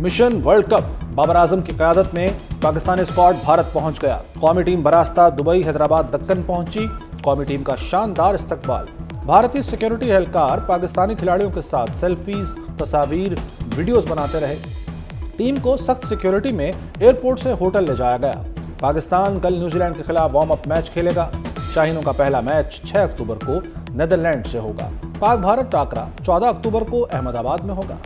Mission world cup Babar Azam की क़यादत में Pakistani squad Bharat पहुंच गया। कौमी टीम बरास्ता दुबई, हैदराबाद, दक्कन पहुंची। कौमी टीम का शानदार इस्तकबाल। भारतीय सिक्योरिटी एहलकार पाकिस्तानी खिलाड़ियों के साथ सेल्फीज, तस्वीर, वीडियोस बनाते रहे। टीम को सख्त सिक्योरिटी में एयरपोर्ट से होटल ले जाया गया। पाकिस्तान कल न्यूजीलैंड के खिलाफ वार्म अप मैच खेलेगा। शाहीनों का पहला मैच 6 अक्टूबर को नेदरलैंड से होगा। पाक भारत टाकरा 14 अक्टूबर को अहमदाबाद में होगा।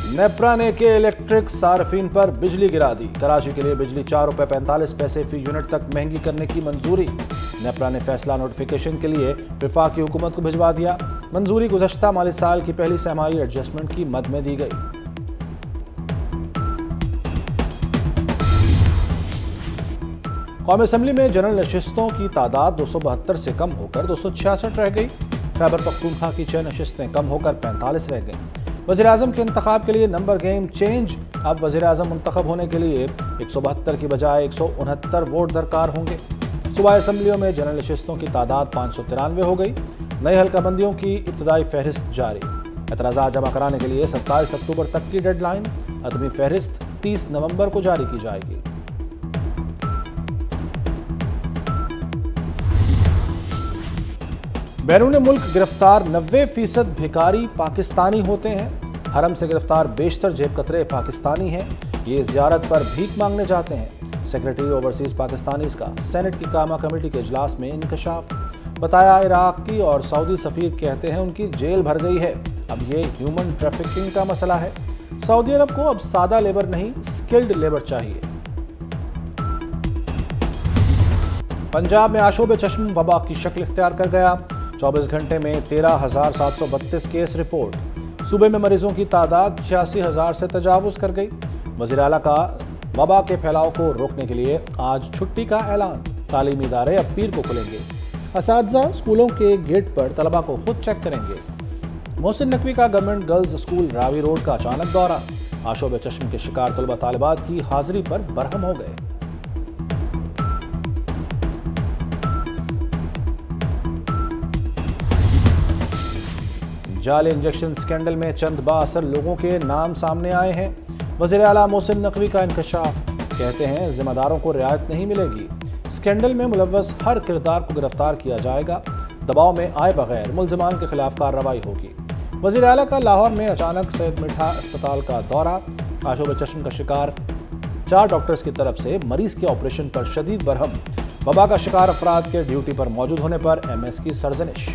नेप्रा ने के इलेक्ट्रिक सार्फिन पर बिजली गिरा दी। कराची के लिए बिजली 4 रुपए 45 पैसे फी यूनिट तक महंगी करने की मंजूरी। नेप्रा ने फैसला नोटिफिकेशन के लिए वफाकी हुकूमत को भिजवा दिया। मंजूरी गुज़श्ता माली साल की पहली सहमाही एडजस्टमेंट की मद में दी गई। कौमी असम्बली में जनरल नशिस्तों की तादाद 272 से कम होकर 266 रह गई। खैबर पख्तूनख्वा की 6 नशिस्तें कम होकर 45 रह गईं। वज़ीर आज़म के इंतखाब के लिए नंबर गेम चेंज। अब वज़ीर आज़म मुंतखब होने के लिए 172 की बजाय 169 वोट दरकार होंगे। सूबाई असम्बलियों में जनरल नशिस्तों की तादाद 593 हो गई। नई हल्काबंदियों की इब्तदाई फहरिस्त जारी। एतराज़ात जमा कराने के लिए 27 अक्टूबर तक की डेडलाइन। अदमी फहरिस्त 30 नवंबर को जारी की जाएगी। बैरून मुल्क गिरफ्तार 90% भिखारी पाकिस्तानी होते हैं। हरम से गिरफ्तार बेशतर जेब कतरे पाकिस्तानी हैं। ये ज़ियारत पर भीख मांगने जाते हैं। सेक्रेटरी ओवरसीज पाकिस्तानीज का सेनेट की कामा कमेटी के इजलास में इंकशाफ। बताया इराकी और सऊदी सफीर कहते हैं उनकी जेल भर गई है। अब ये ह्यूमन ट्रैफिकिंग का मसला है। सऊदी अरब को अब सादा लेबर नहीं, स्किल्ड लेबर चाहिए। पंजाब में आशोब चश्म वबा की शक्ल इख्तियार कर गया। 24 घंटे में 13,732 केस रिपोर्ट। सूबे में मरीजों की तादाद 86,000 से तजावुज कर गई। वज़ीर आला का वबा के फैलाव को रोकने के लिए आज छुट्टी का ऐलान। तालीमी इदारे अब पीर को खुलेंगे। असातिज़ा स्कूलों के गेट पर तलबा को खुद चेक करेंगे। मोहसिन नकवी का government girls school Ravi road का अचानक दौरा। आशोब चश्म के शिकार तलबा तालिबात की हाजिरी पर बरहम हो गए। जाली इंजेक्शन स्कैंडल में चंद बाअसर लोगों के नाम सामने आए हैं। वज़ीर आला मोहसिन नकवी का इंकशाफ। कहते हैं जिम्मेदारों को रियायत नहीं मिलेगी। स्कैंडल में मुलव्वस हर किरदार को गिरफ्तार किया जाएगा। दबाव में आए बगैर मुल्ज़िमान के खिलाफ कार्रवाई होगी। वज़ीर आला का लाहौर में अचानक सैयद मिठा अस्पताल का दौरा। आशोब चश्म का शिकार 4 डॉक्टर्स की तरफ से मरीज के ऑपरेशन पर शदीद बरहम। वबा का शिकार अफराद के ड्यूटी पर मौजूद होने पर MS की सरजनिश।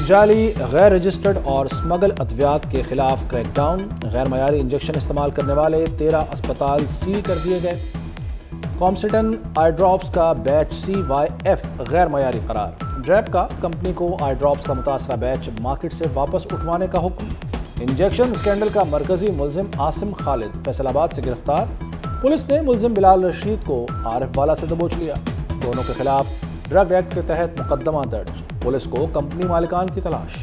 जाली, गैर रजिस्टर्ड और स्मगल अद्वियात के खिलाफ क्रैकडाउन। गैर मयारी इंजेक्शन इस्तेमाल करने वाले 13 अस्पताल सील कर दिए गए। कॉम्सिटन आई ड्रॉप्स का बैच CYF गैर मयारी करार। ड्रैप का कंपनी को आई ड्रॉप्स का मुतासरा बैच मार्केट से वापस उठवाने का हुक्म। इंजेक्शन स्कैंडल का मरकजी मुलजिम आसिम खालिद फैसलाबाद से गिरफ्तार। पुलिस ने मुलजिम बिलाल रशीद को आरिफ वाला से दबोच लिया। दोनों के खिलाफ ड्रग एक्ट के तहत मुकदमा दर्ज। पुलिस को कंपनी मालिकान की तलाश।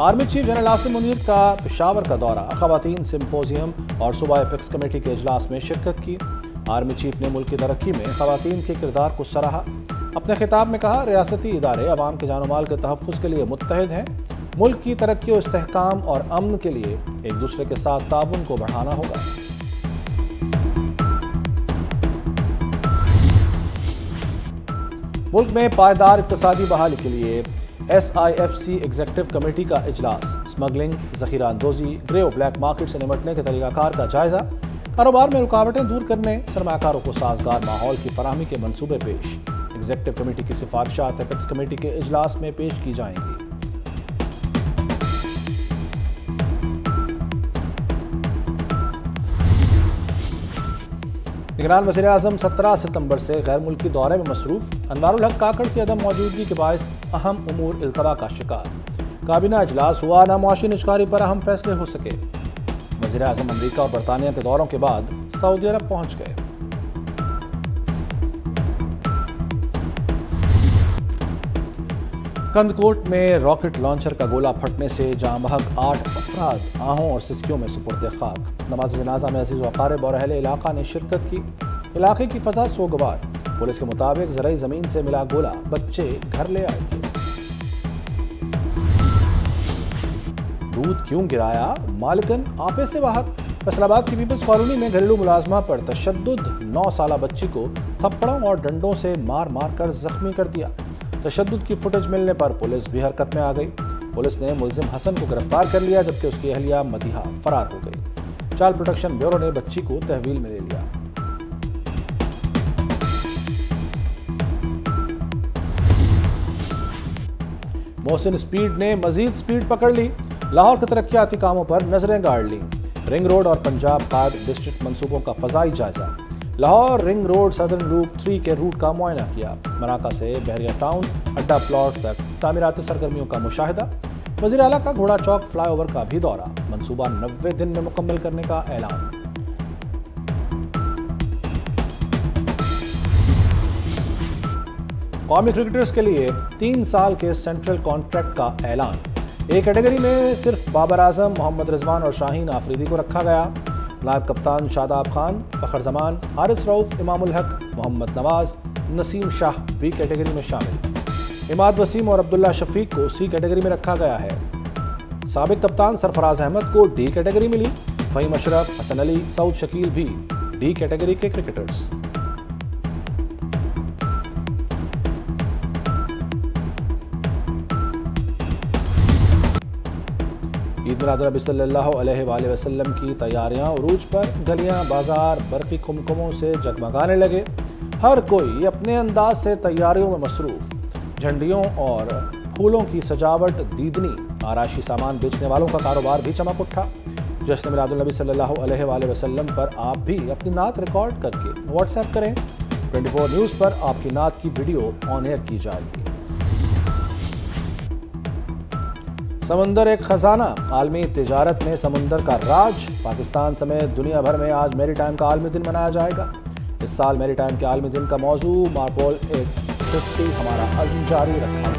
Army chief general Asim Munir का पेशावर का दौरा। खवातीन सिंपोजियम और सूबा एपेक्स कमेटी के इजलास में शिरकत की। आर्मी चीफ ने मुल्क की तरक्की में खवातीन के किरदार को सराहा। अपने खिताब में कहा, रियासती इदारे अवाम के जानो माल के तहफ़्फ़ुज़ के लिए मुत्तहिद हैं। मुल्क की तरक्की और इस्तेहकाम और अमन के लिए एक दूसरे के साथ ताउन को बढ़ाना होगा। मुल्क में पायदार इक़्तिसादी बहाली के लिए SIFC एग्जीक्यूटिव कमेटी का इजलास। स्मगलिंग, ज़ख़ीरा अंदोज़ी, ग्रे और ब्लैक मार्केट से निपटने के तरीक़ाकार का जायज़ा। कारोबार में रुकावटें दूर करने, सरमायाकारों को साजगार माहौल की फराहमी के मंसूबे पेश। एग्जीक्यूटिव कमेटी की सिफारिशात एपेक्स कमेटी के इजलास में पेश की जाएंगी। निगरान वज़ीर आज़म 17 सितंबर से गैर मुल्की दौरे में मसरूफ। अनवारुल हक काकड़ की अदम मौजूदगी के बायस अहम उमूर इल्तवा का शिकार। काबीना इजलास हुआ, ना मुआशी निजकारी पर अहम फैसले हो सके। वज़ीर आज़म अमरीका और बरतानिया के दौरों के बाद सऊदी अरब पहुंच गए। کندکوٹ میں راکٹ لانچر کا گولہ پھٹنے سے جاں بحق 8 افراد آہوں اور سسکیوں میں سپرد خاک۔ نماز جنازہ میں عزیز و اقارب اور اہل علاقہ نے شرکت کی۔ علاقے کی فضا سوگوار۔ پولیس کے مطابق زرعی زمین سے ملا گولہ بچے گھر لے آئے تھے۔ دودھ کیوں گرایا؟ مالکن آپے سے باہر۔ فیصل آباد کی پیپلز کالونی میں گھریلو ملازمہ پر تشدد، 9 سالہ بچی کو تھپڑوں اور ڈنڈوں سے مار مار کر زخمی کر دیا۔ تشدد کی فوٹیج ملنے پر پولیس بھی حرکت میں آ گئی۔ پولیس نے ملزم حسن کو گرفتار کر لیا جبکہ اس کی اہلیہ مدیحہ فرار ہو گئی۔ چائلڈ پروٹیکشن بیورو نے بچی کو تحویل میں لے لیا۔ محسن اسپیڈ نے مزید سپیڈ پکڑ لی۔ لاہور کے ترقیاتی کاموں پر نظریں گاڑ لیں۔ رنگ روڈ اور پنجاب خاد ڈسٹرکٹ منصوبوں کا فضائی جائزہ۔ لاہور رنگ روڈ صدرن لوپ 3 کے روٹ کا معائنہ کیا۔ مراکہ سے بحریہ ٹاؤن اڈا پلاٹ تک تعمیراتی سرگرمیوں کا مشاہدہ۔ وزیر اعلیٰ کا گھوڑا چوک فلائی اوور کا بھی دورہ۔ منصوبہ 90 دن میں مکمل کرنے کا اعلان۔ قومی کرکٹرز کے لیے 3 سال کے سینٹرل کانٹریکٹ کا اعلان۔ ایک کیٹیگری میں صرف بابر اعظم، محمد رضوان اور شاہین آفریدی کو رکھا گیا۔ نائب کپتان شاداب خان، فخر زمان، حارث رؤف، امام الحق، محمد نواز، نسیم شاہ بی کیٹیگری میں شامل۔ اماد وسیم اور عبداللہ شفیق کو سی کیٹیگری میں رکھا گیا ہے۔ سابق کپتان سرفراز احمد کو ڈی کیٹیگری ملی۔ فہیم اشرف، حسن علی، سعود شکیل بھی ڈی کیٹیگری کے کرکٹرز۔ عید میلاد النبی صلی اللہ علیہ وآلہ وسلم کی تیاریاں عروج پر۔ گلیاں بازار برقی کمکموں سے جگمگانے لگے۔ ہر کوئی اپنے انداز سے تیاریوں میں مصروف۔ جھنڈیوں اور پھولوں کی سجاوٹ دیدنی۔ آرائشی سامان بیچنے والوں کا کاروبار بھی چمک اٹھا۔ جشن میلاد النبی صلی اللہ علیہ وآلہ وسلم پر آپ بھی اپنی نعت ریکارڈ کر کے واٹس ایپ کریں۔ 24 نیوز پر آپ کی نعت کی ویڈیو آن ایئر کی جائے گی۔ سمندر ایک خزانہ۔ عالمی تجارت میں سمندر کا راج۔ پاکستان سمیت دنیا بھر میں آج میری ٹائم کا عالمی دن منایا جائے گا۔ اس سال میری ٹائم کے عالمی دن کا موضوع مارپول 850 ہمارا عزم جاری رکھا۔